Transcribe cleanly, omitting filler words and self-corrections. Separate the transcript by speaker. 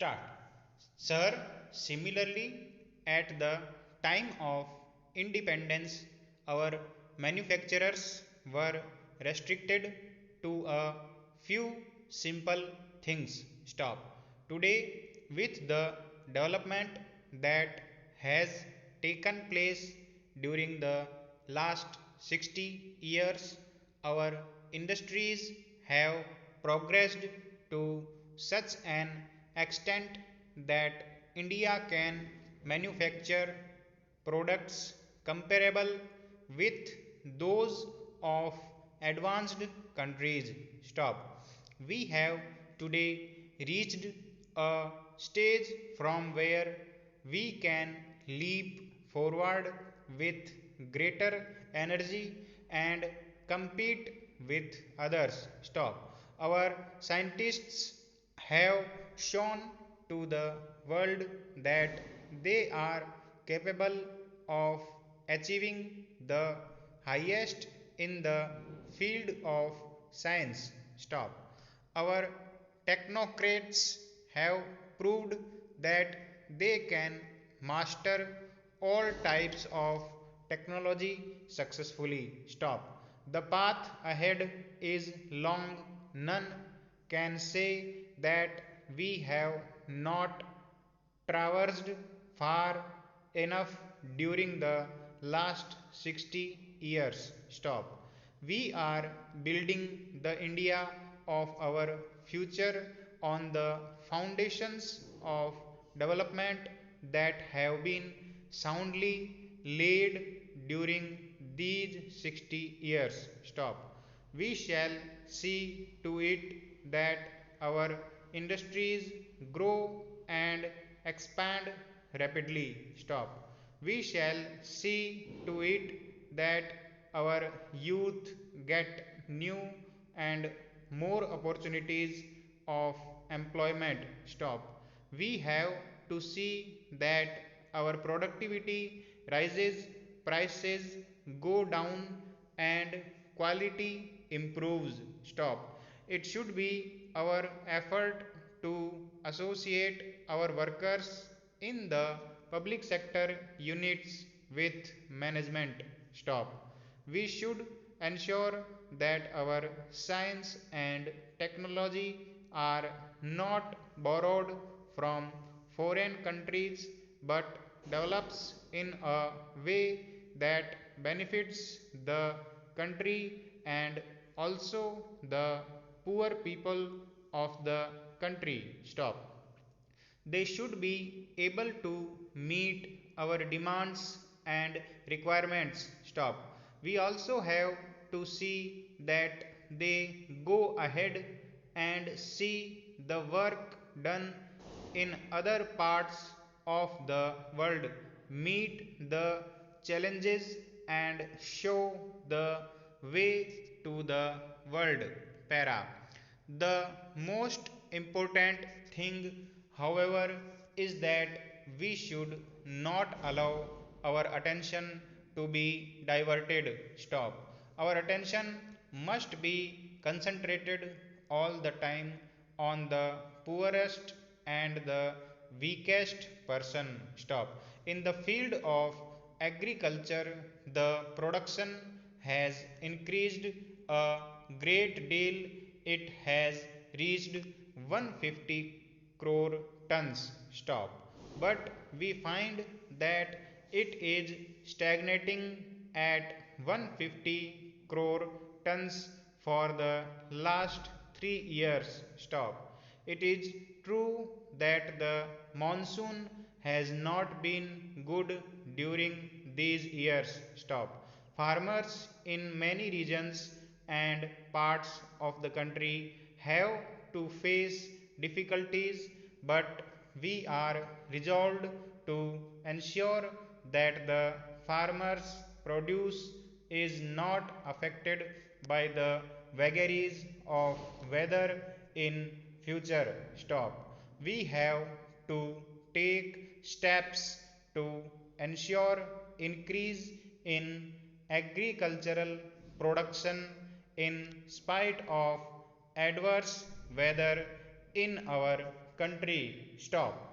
Speaker 1: Start. Sir, similarly, at the time of independence, our manufacturers were restricted to a few simple things. Stop. Today, with the development that has taken place during the last 60 years, our industries have progressed to such an extent that India can manufacture products comparable with those of advanced countries. Stop. We have today reached a stage from where we can leap forward with greater energy and compete with others. Stop. Our scientists have shown to the world that they are capable of achieving the highest in the field of science. Stop. Our technocrats have proved that they can master all types of technology successfully. Stop. The path ahead is long. None can say that we have not traversed far enough during the last 60 years. Stop. We are building the India of our future on the foundations of development that have been soundly laid during these 60 years. Stop. We shall see to it that our industries grow and expand rapidly. Stop. We shall see to it that our youth get new and more opportunities of employment. Stop. We have to see that our productivity rises, prices go down, and quality improves. Stop. It should be our effort to associate our workers in the public sector units with management. Stop. We should ensure that our science and technology are not borrowed from foreign countries but develops in a way that benefits the country and also the poor people of the country. Stop. They should be able to meet our demands and requirements. Stop. We also have to see that they go ahead and see the work done in other parts of the world, meet the challenges, and show the way to the world. Para. The most important thing, however, is that we should not allow our attention to be diverted. Stop. Our attention must be concentrated all the time on the poorest and the weakest person. Stop. In the field of agriculture, the production has increased a great deal. It has reached 150 crore tons. Stop. But we find that it is stagnating at 150 crore tons for the last 3 years. Stop. It is true that the monsoon has not been good during these years. Stop. Farmers in many regions and parts of the country have to face difficulties, but we are resolved to ensure that the farmers' produce is not affected by the vagaries of weather in future. Stop. We have to take steps to ensure increase in agricultural production in spite of adverse weather in our country. Stop.